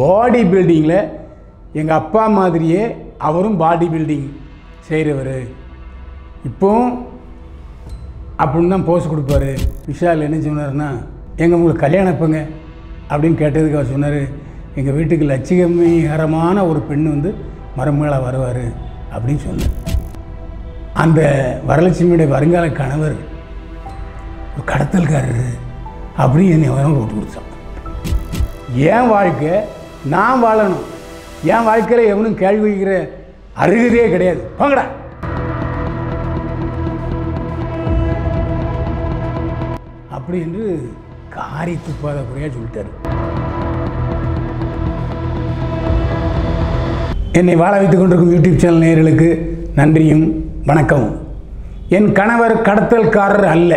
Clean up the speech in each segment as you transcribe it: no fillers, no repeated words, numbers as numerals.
பாடி பில்டிங்கில் எங்கள் அப்பா மாதிரியே அவரும் பாடி பில்டிங் செய்கிறவர். இப்போவும் அப்படின்னு தான் போஸ் கொடுப்பாரு. விஷால் என்ன சொன்னார்னா, உங்களுக்கு கல்யாணம் எப்போங்க அப்படின்னு கேட்டதுக்கு அவர் சொன்னார், எங்கள் வீட்டுக்கு லட்சியகரமான ஒரு பெண் மருமகளாக வருவார் அப்படின்னு சொன்னார். அந்த வரலட்சுமியுடைய வருங்கால கணவர் ஒரு கடத்தல்காரர் அப்படின்னு என்னை அவன் போட்டு கொடுத்தான். என் வாழ்க்கை நான் வாழணும், என் வாழ்க்கையில் எவனும் கேள்வி வைக்கிற அருகதே கிடையாது, போங்கடா அப்படி என்று காரி துப்பாத குறையாக சொல்லிட்டார். என்னை வாழ வைத்துக் கொண்டிருக்கும் யூடியூப் சேனல் நேயர்களுக்கு நன்றியும் வணக்கமும். என் கணவர் கடத்தல்காரர் அல்ல.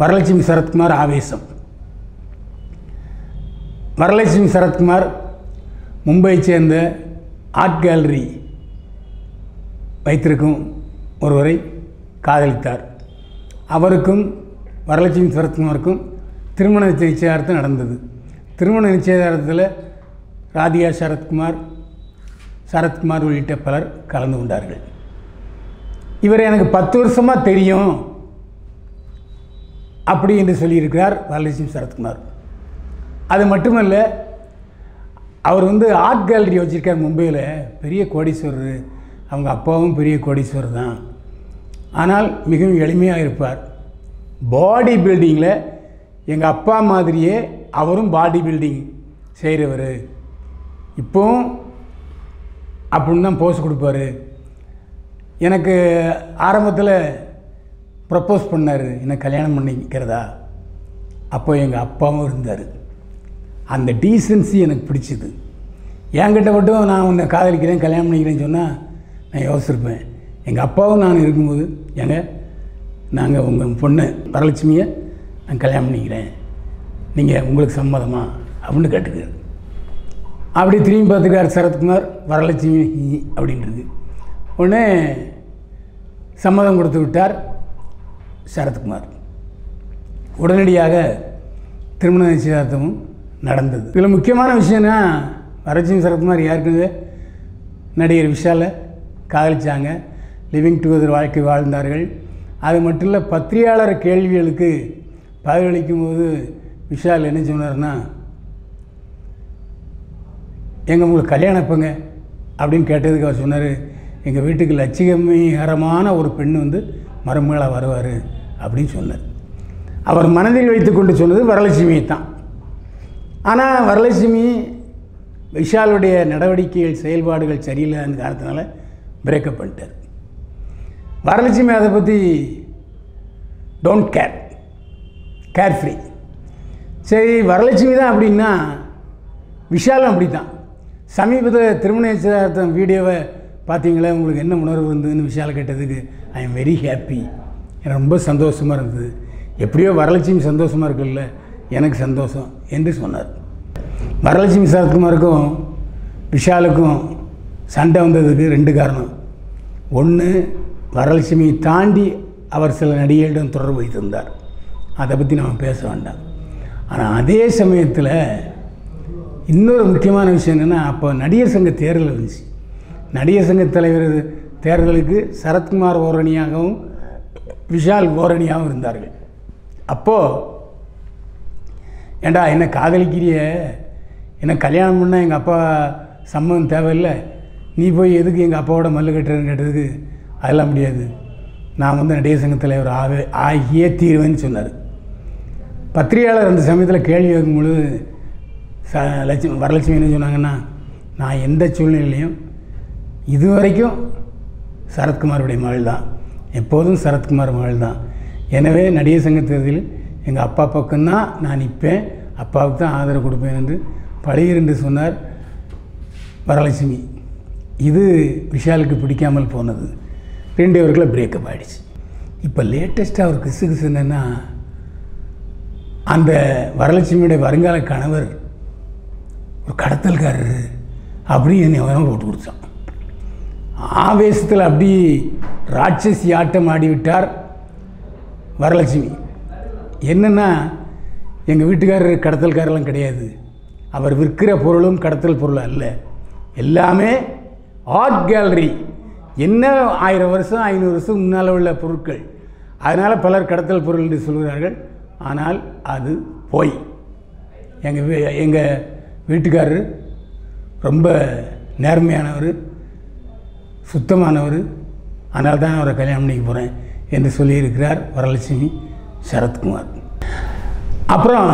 வரலட்சுமி சரத்குமார் ஆவேசம். வரலட்சுமி சரத்குமார் மும்பையை சேர்ந்த ஆர்ட் கேலரி வைத்திருக்கும் ஒருவரை காதலித்தார். அவருக்கும் வரலட்சுமி சரத்குமாருக்கும் திருமண நிச்சயதார்த்தம் நடந்தது. திருமண நிச்சயதார்த்தத்தில் ராதிகா சரத்குமார் உள்ளிட்ட பலர் கலந்து கொண்டார்கள். இவரை எனக்கு 10 வருஷமாக தெரியும் அப்படி என்று சொல்லியிருக்கிறார் வரலட்சுமி சரத்குமார். அது மட்டுமல்ல, அவர் ஆர்ட் கேலரி வச்சுருக்கார் மும்பையில். பெரிய கோடீஸ்வரர், அவங்க அப்பாவும் பெரிய கோடீஸ்வரர் தான். ஆனால் மிகவும் எளிமையாக இருப்பார். பாடி பில்டிங்கில் எங்கள் அப்பா மாதிரியே அவரும் பாடி பில்டிங் செய்கிறவர். இப்போவும் அப்படின்னு தான் போஸ் கொடுப்பார். எனக்கு ஆரம்பத்தில் ப்ரப்போஸ் பண்ணார், என்னை கல்யாணம் பண்ணிக்கிறதா. அப்போ எங்கள் அப்பாவும் இருந்தார். அந்த டீசன்சி எனக்கு பிடிச்சிது. என்கிட்ட மட்டும் நான் உன்னை காதலிக்கிறேன் கல்யாணம் பண்ணிக்கிறேன்னு சொன்னால் நான் யோசிச்சிருப்பேன். எங்கள் அப்பாவும் நான் இருக்கும்போது, நாங்கள் உங்கள் பொண்ணு வரலட்சுமியை நான் கல்யாணம் பண்ணிக்கிறேன், நீங்கள் உங்களுக்கு சம்மதமா அப்படின்னு கேட்டுக்கிறார். அப்படி திரும்பி பார்த்துக்கார் சரத்குமார், வரலட்சுமி அப்படின்றது. உடனே சம்மதம் கொடுத்து விட்டார் சரத்குமார். உடனடியாக திருமண நிச்சயதார்த்தமும் நடந்தது. இதில் முக்கியமான விஷயம்னா, வரலட்சுமி சரத்குமார் ஏற்கனவே நடிகர் விஷாலை காதலித்தாங்க. லிவிங் டுகெதர் வாழ்க்கை வாழ்ந்தார்கள். அது மட்டும் இல்லை, பத்திரிகையாளர் கேள்விகளுக்கு பதிலளிக்கும் போது விஷால் என்ன சொன்னார்னா, உங்களுக்கு கல்யாணம் எப்போங்க அப்படின்னு கேட்டதுக்கு அவர் சொன்னார், எங்கள் வீட்டுக்கு லட்சியகரமான ஒரு பெண் மருமகளாக வருவார் அப்படின்னு சொன்னார். அவர் மனதில் வைத்து கொண்டு சொன்னது வரலட்சுமியை தான். ஆனால் வரலட்சுமி விஷாலுடைய நடவடிக்கைகள் செயல்பாடுகள் சரியில்லாத காரணத்தினால பிரேக்கப் பண்ணிட்டார். வரலட்சுமி அதை பற்றி டோன்ட் கேர் ஃப்ரீ. சரி, வரலட்சுமி தான் அப்படின்னா விஷாலும் அப்படி தான். சமீபத்தில் திருமண நிச்சயதார்த்தம் வீடியோவை பார்த்தீங்களா, உங்களுக்கு என்ன உணர்வு இருந்ததுன்னு விஷால் கேட்டதுக்கு ஐ எம் வெரி ஹாப்பி, எனக்கு ரொம்ப சந்தோஷமாக இருந்தது. எப்படியோ வரலட்சுமி சந்தோஷமாக இருக்குல்ல, எனக்கு சந்தோஷம் என்று சொன்னார். வரலட்சுமி சரத்குமாருக்கும் விஷாலுக்கும் சண்டை வந்ததுக்கு 2 காரணம். ஒன்று, வரலட்சுமியை தாண்டி அவர் சில நடிகைகளிடம் தொடர்பு வைத்திருந்தார். அதை பற்றி நம்ம பேச வேண்டாம். ஆனால் அதே சமயத்தில் இன்னொரு முக்கியமான விஷயம் என்னென்னா, அப்போ நடிகர் சங்க தேர்தல் இருந்துச்சு. நடிகர் சங்க தலைவர் தேர்தலுக்கு சரத்குமார் ஓரணியாகவும் விஷால் ஓரணியாகவும் இருந்தார்கள். அப்போது, ஏண்டா என்ன காதலிக்கிறிய, என்ன கல்யாணம் பண்ணால் எங்கள் அப்பா சம்மதம் தேவையில்லை, நீ போய் எதுக்கு எங்கள் அப்பாவோட மல்லு கட்டுறதுன்னு கேட்டதுக்கு அதெல்லாம் முடியாது, நான் நடிகர் சங்க தலைவர் ஆகியே தீர்வேன்னு சொன்னார். பத்திரிகையாளர் அந்த சமயத்தில் கேள்வி கேட்கும்பொழுது வரலட்சுமி என்ன சொன்னாங்கன்னா, நான் எந்த சூழ்நிலையிலையும் இதுவரைக்கும் சரத்குமாருடைய மகள் தான், எப்போதும் சரத்குமார் மகள் தான். எனவே நடிகர் சங்க தேர்தலில் எங்கள் அப்பா பக்கம்தான் நான் நிற்பேன், அப்பாவுக்கு தான் ஆதரவு கொடுப்பேன் என்று பழியர் என்று சொன்னார் வரலட்சுமி. இது விஷாலுக்கு பிடிக்காமல் போனது. 2 அவர்களை பிரேக்கப் ஆகிடுச்சு. இப்போ லேட்டஸ்ட்டாக ஒரு கிசு என்னென்னா, அந்த வரலட்சுமியுடைய வருங்கால கணவர் ஒரு கடத்தல்காரர் அப்படின்னு என்னை அவன் போட்டு கொடுத்தான். ஆவேசத்தில் அப்படி ராட்சசி ஆட்டம் ஆடிவிட்டார் வரலட்சுமி. என்னென்னா, எங்கள் வீட்டுக்காரர் கடத்தல்காரெல்லாம் கிடையாது, அவர் விற்கிற பொருளும் கடத்தல் பொருள் அல்ல, எல்லாமே ஆர்ட் கேலரி. என்ன 1000 வருஷம் 500 வருஷம் முன்னால் உள்ள பொருட்கள். அதனால் பலர் கடத்தல் பொருள் என்று சொல்கிறார்கள். ஆனால் அது போய். எங்கள் வீட்டுக்காரர் ரொம்ப நேர்மையானவர், சுத்தமானவர். அதனால தான் அவரை கல்யாணம் பண்ணிக்க போகிறேன் என்று சொல்லியிருக்கிறார் வரலட்சுமி சரத்குமார். அப்புறம்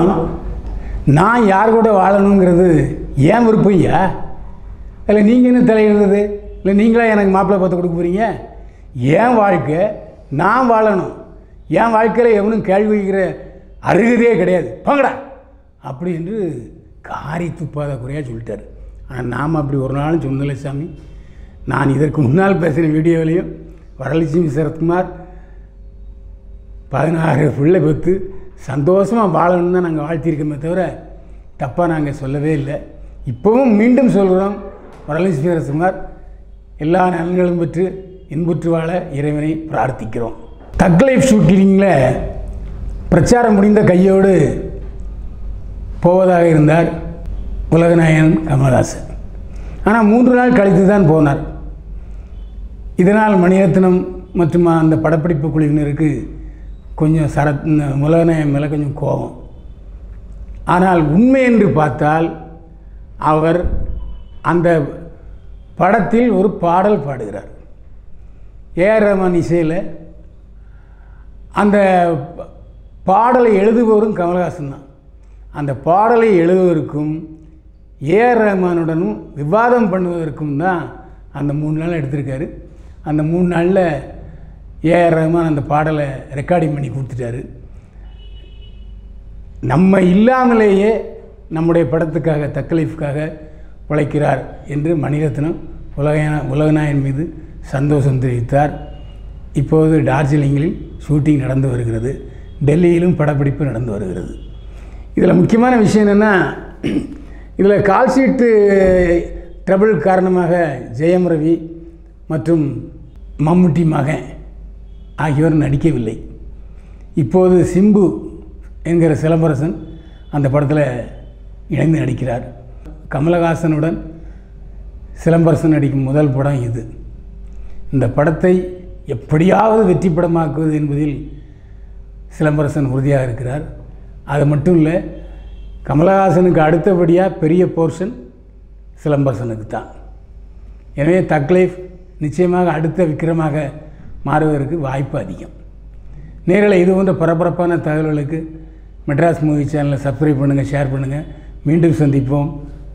நான் யார் கூட வாழணுங்கிறது ஏன் விருப்பம்யா? இல்லை நீங்கள் என்ன தலையிடுறது? இல்லை நீங்களா எனக்கு மாப்பிள்ளை பார்த்து கொடுக்க போகிறீங்க? என் வாழ்க்கை நான் வாழணும். என் வாழ்க்கையில் எவனும் கேள்வி வைக்கிற அருகதே கிடையாது, போங்கடா அப்படி என்று காரி துப்பாத குறையாக சொல்லிட்டார். ஆனால் நாம் அப்படி ஒரு நாளும் சொன்னதில்லை சாமி. நான் இதற்கு முன்னால் பேசுகிற வீடியோவிலையும் வரலட்சுமி சரத்குமார் 16 பிள்ளை பெற்று சந்தோஷமாக வாழணும்னு தான் நாங்கள் வாழ்த்தியிருக்கோமே தவிர தப்பாக நாங்கள் சொல்லவே இல்லை. இப்போவும் மீண்டும் சொல்கிறோம், வரலட்சுமி சரத்குமார் எல்லா நலன்களும் பெற்று இன்புற்று வாழ இறைவனை பிரார்த்திக்கிறோம். தக் லைஃப் ஷூட்டிங்கில் பிரச்சாரம் முடிந்த கையோடு போவதாக இருந்தார் உலகநாயகன் கமலஹாசன். ஆனால் 3 நாள் கழித்து தான் போனார். இதனால் மணிரத்னம் மற்றும் அந்த படப்பிடிப்பு குழுவினருக்கு கொஞ்சம் உலகநாயகன் மேலே கொஞ்சம் கோபம். ஆனால் உண்மை என்று பார்த்தால் அவர் அந்த படத்தில் ஒரு பாடல் பாடுகிறார். ஏஆர் ரஹ்மான் இசையில். அந்த பாடலை எழுதுபவரும் கமலஹாசன் தான். அந்த பாடலை எழுதுவதற்கும் ஏஆர் ரஹ்மானுடனும் விவாதம் பண்ணுவதற்கும் தான் அந்த 3 நாள் எடுத்திருக்காரு. அந்த 3 நாளில் ஏஆர் ரஹ்மான் அந்த பாடலை ரெக்கார்டிங் பண்ணி கொடுத்துட்டாரு. நம்ம இல்லாமலேயே நம்முடைய படத்துக்காக தக் லைஃப்காக உழைக்கிறார் என்று மணிரத்னம் உலகநாயகன் மீது சந்தோஷம் தெரிவித்தார். இப்போது டார்ஜிலிங்கில் ஷூட்டிங் நடந்து வருகிறது, டெல்லியிலும் படப்பிடிப்பு நடந்து வருகிறது. இதில் முக்கியமான விஷயம் என்னென்னா, இதில் கால்ஷீட்டு ட்ரபிள் காரணமாக ஜெயம் ரவி மற்றும் மம்முட்டி மகன் ஆகியோர் நடிக்கவில்லை. இப்போது சிம்பு என்கிற சிலம்பரசன் அந்த படத்தில் இணைந்து நடிக்கிறார். கமலஹாசனுடன் சிலம்பரசன் நடிக்கும் முதல் படம் இது. இந்த படத்தை எப்படியாவது வெற்றி படமாக்குவது என்பதில் சிலம்பரசன் உறுதியாக இருக்கிறார். அது மட்டும் இல்லை, கமலஹாசனுக்கு அடுத்தபடியாக பெரிய போர்ஷன் சிலம்பரசனுக்கு தான். எனவே தக் லைஃப் நிச்சயமாக அடுத்த விக்ரமாக மாறுவதற்கு வாய்ப்பு அதிகம். நேரில் இது போன்ற பரபரப்பான தகவல்களுக்கு மெட்ராஸ் மூவி சேனலை சப்ஸ்கிரைப் பண்ணுங்கள், ஷேர் பண்ணுங்கள். மீண்டும் சந்திப்போம்.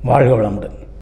வாழ்க வளமுடன்.